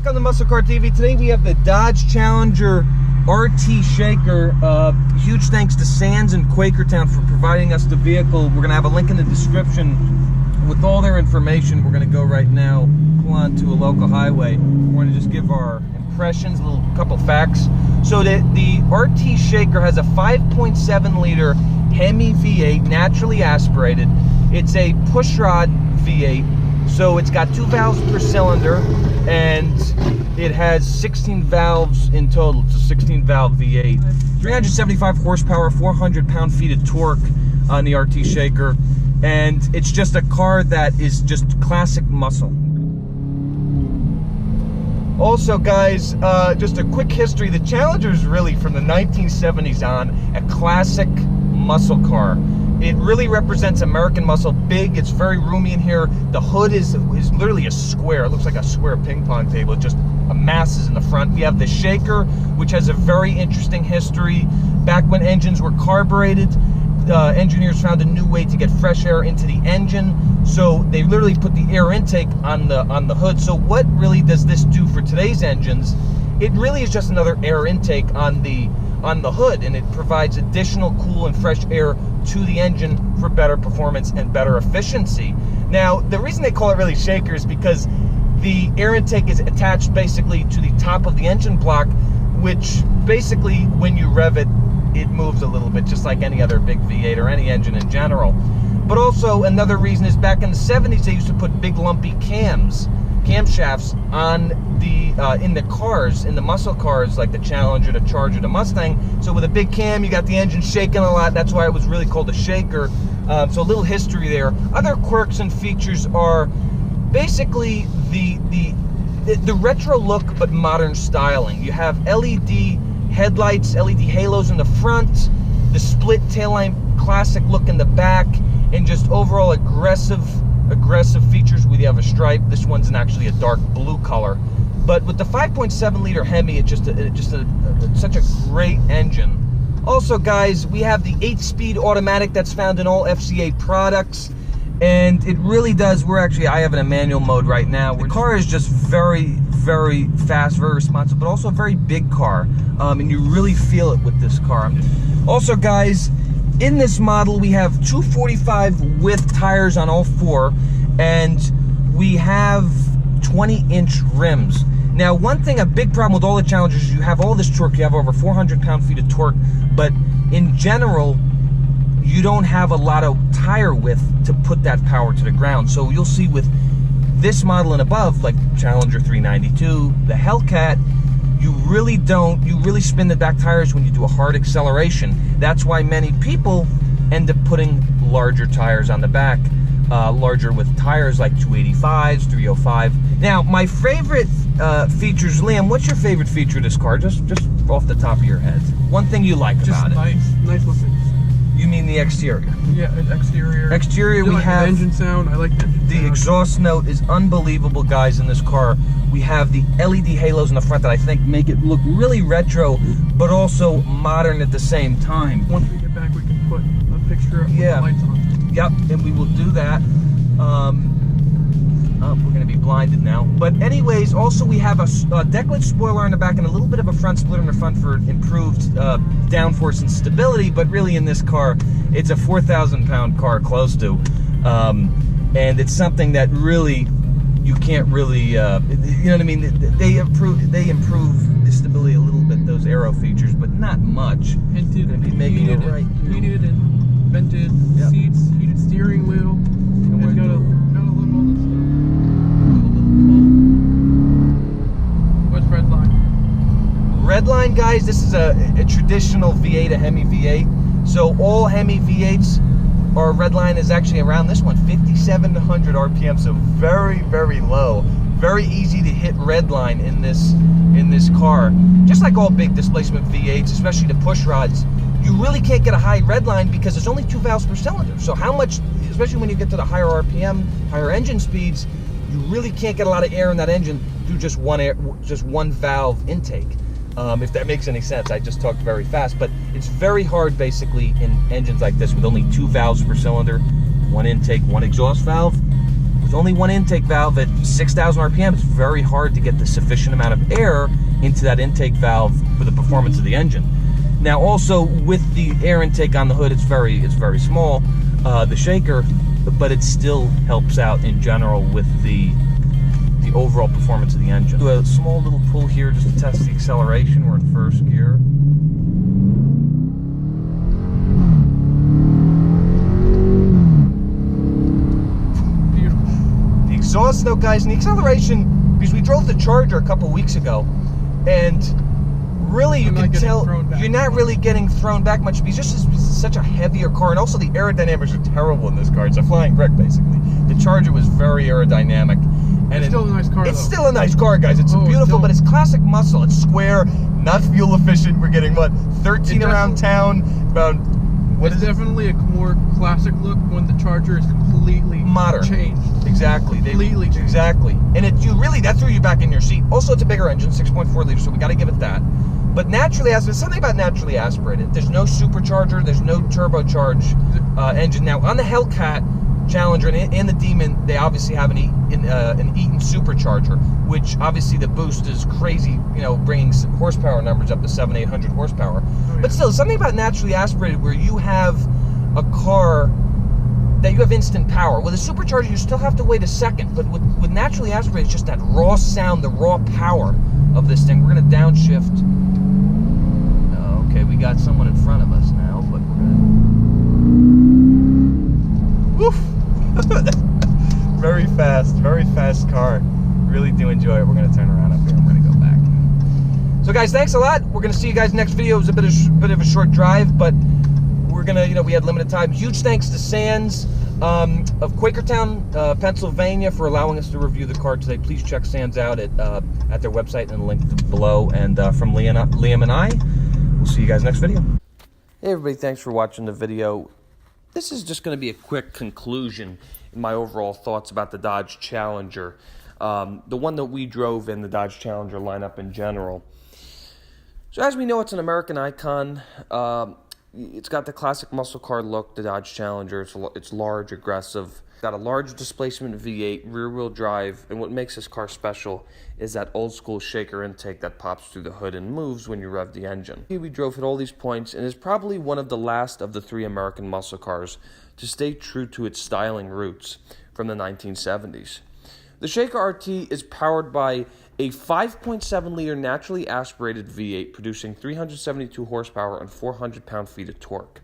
Welcome to Muscle Car TV. Today we have the Dodge Challenger RT Shaker. Huge thanks to Sands and Quakertown for providing us the vehicle. We're going to have a link in the description with all their information. We're going to go right now, pull on to a local highway. We're going to just give our impressions, a couple facts. So the RT Shaker has a 5.7 liter Hemi V8, naturally aspirated. It's a pushrod V8. So it's got 2 valves per cylinder, and it has 16 valves in total. It's a 16 valve V8. 375 horsepower, 400 pound-feet of torque on the RT Shaker. And it's just a car that is just classic muscle. Also, guys, just a quick history. The Challenger is really from the 1970s on a classic muscle car. It really represents American muscle. Big, it's very roomy in here. The hood is literally a square. It looks like a square ping pong table. It just masses in the front. We have the Shaker, which has a very interesting history. Back when engines were carbureted, engineers found a new way to get fresh air into the engine. So they literally put the air intake on the hood. So what really does this do for today's engines? It really is just another air intake on the hood, and it provides additional cool and fresh air to the engine for better performance and better efficiency. Now, the reason they call it really Shaker is because the air intake is attached basically to the top of the engine block, which basically when you rev it, it moves a little bit, just like any other big V8 or any engine in general. But also another reason is back in the 70s, they used to put big lumpy camshafts on the in the cars, in the muscle cars like the Challenger, the Charger, the Mustang. So with a big cam, you got the engine shaking a lot. That's why it was really called a Shaker. So a little history there. Other quirks and features are basically the retro look but modern styling. You have LED headlights, LED halos in the front, the split taillight classic look in the back, and just overall aggressive features. We have a stripe. This one's actually a dark blue color. But with the 5.7 liter Hemi, it's just such a great engine. Also, guys, we have the 8-speed automatic that's found in all FCA products, and it really does. I have it in manual mode right now. The car is just very, very fast, very responsive, but also a very big car, and you really feel it with this car. Also, guys, in this model, we have 245 width tires on all four, and we have 20-inch rims. Now, one thing, a big problem with all the Challengers is you have all this torque. You have over 400 pound-feet of torque, but in general, you don't have a lot of tire width to put that power to the ground. So you'll see with this model and above, like Challenger 392, the Hellcat, you really spin the back tires when you do a hard acceleration. That's why many people end up putting larger tires on the back, larger with tires like 285s, 305. Now, my favorite features, Liam, what's your favorite feature of this car? Just off the top of your head. One thing you like about it. Nice looking. You mean the exterior? Yeah, exterior. Exterior, we have the engine sound. I like the engine sound. Exhaust note is unbelievable, guys, in this car. We have the LED halos in the front that I think make it look really retro, but also modern at the same time. Once we get back, we can put a picture of the lights on. Yep, and we will do that. We're going to be blinded now. But anyways, also we have a decklit spoiler in the back and a little bit of a front splitter in the front for improved downforce and stability. But really in this car, it's a 4,000 pound car, close to. And it's something that really, you can't really, you know what I mean? They improve the stability a little bit, those aero features, but not much. Heated and vented seats, heated steering wheel. It's got a little all this stuff. What's Redline? Redline, guys, this is a traditional V8, a Hemi V8. So all Hemi V8s, or Redline is actually around this one, 5,700 RPM, so very, very low. Very easy to hit Redline in this car. Just like all big displacement V8s, especially the push rods, you really can't get a high Redline because there's only 2 valves per cylinder. So how much, especially when you get to the higher RPM, higher engine speeds, you really can't get a lot of air in that engine through just one valve intake. If that makes any sense. I just talked very fast, but it's very hard basically in engines like this with only 2 valves per cylinder, 1 intake, 1 exhaust valve. With There's only one intake valve at 6,000 RPM. It's very hard to get the sufficient amount of air into that intake valve for the performance of the engine. Now, also with the air intake on the hood, it's very small, the Shaker, but it still helps out in general with the overall performance of the engine. Do a small little pull here just to test the acceleration. We're in first gear. Beautiful. The exhaust though, guys, and the acceleration, because we drove the Charger a couple weeks ago, and really you can tell you're not really getting thrown back much because it's such a heavier car, and also the aerodynamics are terrible in this car. It's a flying wreck basically. The Charger was very aerodynamic, and it's still a nice car. It's still a nice car, guys. It's beautiful, but it's classic muscle. It's square, not fuel efficient. We're getting what, 13 around town. About it's definitely a more classic look when the Charger is completely modern, changed. Exactly, Completely changed. Exactly, and that threw you back in your seat. Also, it's a bigger engine, 6.4 liters, so we got to give it that. But naturally aspirated, something about naturally aspirated. There's no supercharger, there's no turbocharged engine. Now, on the Hellcat Challenger and the Demon, they obviously have an Eaton supercharger, which obviously the boost is crazy, bringing horsepower numbers up to 700-800 horsepower. Oh, yeah. But still, something about naturally aspirated where you have a car that you have instant power. With a supercharger, you still have to wait a second, but with naturally aspirated, it's just that raw sound, the raw power of this thing. We're going to downshift. Okay, we got someone in front of us now, but we're gonna... Woof! Very fast car. Really do enjoy it. We're gonna turn around up here. I'm gonna go back. So guys, thanks a lot. We're gonna see you guys next video. It was a bit of a short drive, but we're gonna, we had limited time. Huge thanks to Sands of Quakertown, Pennsylvania, for allowing us to review the car today. Please check Sands out at their website and the link below. And from Liam and I, we'll see you guys next video. Hey everybody, thanks for watching the video. This is just going to be a quick conclusion in my overall thoughts about the Dodge Challenger. The one that we drove in the Dodge Challenger lineup in general. So as we know, it's an American icon. It's got the classic muscle car look, the Dodge Challenger. It's large, aggressive. Got a large displacement V8, rear-wheel drive, and what makes this car special is that old-school Shaker intake that pops through the hood and moves when you rev the engine. We drove at all these points, and is probably one of the last of the three American muscle cars to stay true to its styling roots from the 1970s. The Shaker RT is powered by a 5.7-liter naturally aspirated V8 producing 372 horsepower and 400 pound-feet of torque.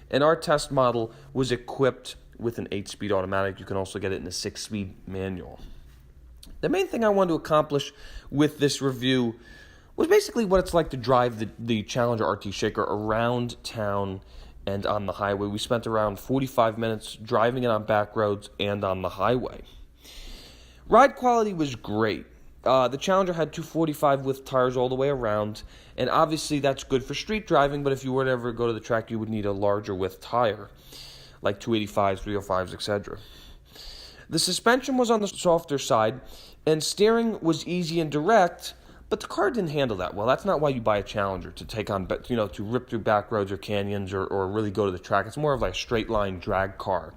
And our test model was equipped with an 8-speed automatic. You can also get it in a 6-speed manual. The main thing I wanted to accomplish with this review was basically what it's like to drive the Challenger RT Shaker around town and on the highway. We spent around 45 minutes driving it on back roads and on the highway. Ride quality was great. The Challenger had 245 width tires all the way around, and obviously that's good for street driving, but if you were to ever go to the track, you would need a larger width tire, like 285s, 305s, etc. The suspension was on the softer side, and steering was easy and direct, but the car didn't handle that well. That's not why you buy a Challenger, to take on, to rip through back roads or canyons or really go to the track. It's more of like a straight line drag car.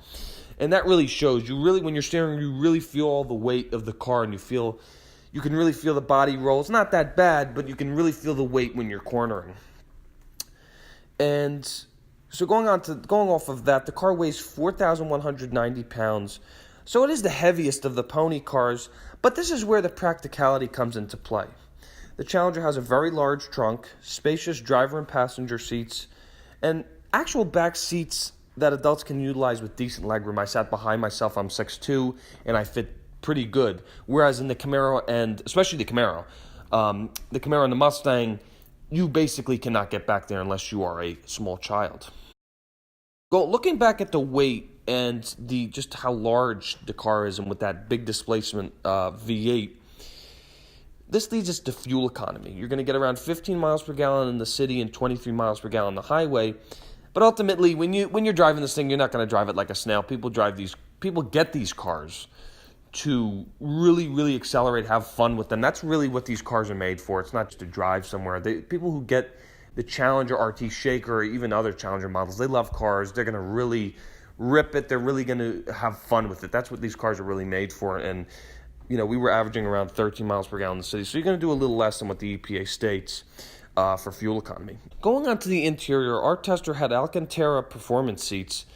And that really shows. When you're steering, you really feel all the weight of the car, and you can really feel the body roll. It's not that bad, but you can really feel the weight when you're cornering. And so going off of that, the car weighs 4,190 pounds. So it is the heaviest of the pony cars, but this is where the practicality comes into play. The Challenger has a very large trunk, spacious driver and passenger seats, and actual back seats that adults can utilize with decent legroom. I sat behind myself. I'm 6'2", and I fit pretty good. Whereas in the Camaro, and especially the Camaro and the Mustang, you basically cannot get back there unless you are a small child. Looking back at the weight and just how large the car is, and with that big displacement V8, this leads us to fuel economy. You're going to get around 15 miles per gallon in the city and 23 miles per gallon on the highway. But ultimately, when you're driving this thing, you're not going to drive it like a snail. People get these cars to really, really accelerate, have fun with them. That's really what these cars are made for. It's not just to drive somewhere. People who get the Challenger RT Shaker or even other Challenger models, they love cars. They're going to really, rip it. They're really going to have fun with it. That's what these cars are really made for. And, you know, we were averaging around 13 miles per gallon in the city. So you're going to do a little less than what the EPA states for fuel economy. Going on to the interior, our tester had Alcantara performance seats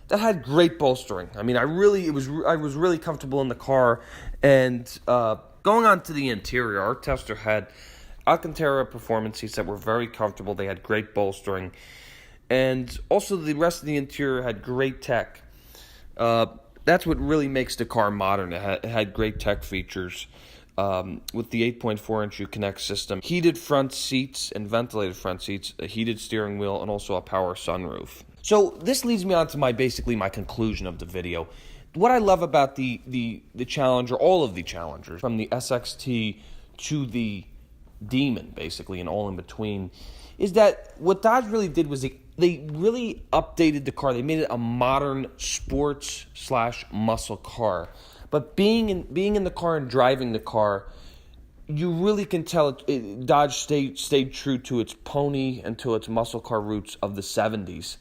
that had great bolstering. I mean, I was really comfortable in the car. And going on to the interior, our tester had Alcantara performance seats that were very comfortable. They had great bolstering. And also the rest of the interior had great tech. That's what really makes the car modern. It had great tech features with the 8.4-inch Uconnect system, heated front seats and ventilated front seats, a heated steering wheel, and also a power sunroof. So this leads me on to basically my conclusion of the video. What I love about the Challenger, all of the Challengers, from the SXT to the Demon, basically, and all in between, is that what Dodge really did was they really updated the car. They made it a modern sports/muscle car. But being in the car and driving the car, you really can tell Dodge stayed true to its pony and to its muscle car roots of the 70s.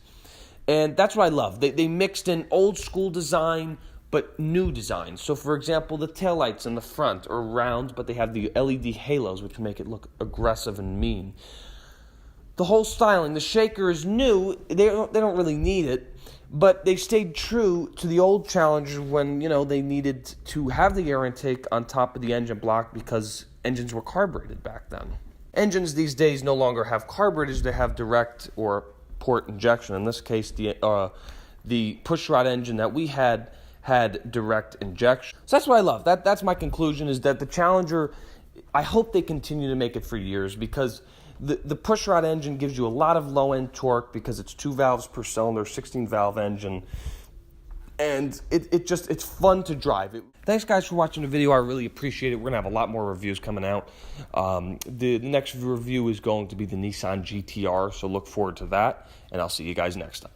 And that's what I love. They mixed in old school design, but new design. So, for example, the taillights in the front are round, but they have the LED halos, which make it look aggressive and mean. The whole styling, the Shaker is new. They don't really need it, but they stayed true to the old Challenger when, you know, they needed to have the air intake on top of the engine block because engines were carbureted back then. Engines these days no longer have carburetors. They have direct or port injection. In this case, the pushrod engine that we had direct injection. So that's what I love. That's my conclusion, is that the Challenger, I hope they continue to make it for years, because the pushrod engine gives you a lot of low-end torque because it's 2 valves per cylinder, 16-valve engine, and it's fun to drive. Thanks, guys, for watching the video. I really appreciate it. We're going to have a lot more reviews coming out. The next review is going to be the Nissan GTR, so look forward to that, and I'll see you guys next time.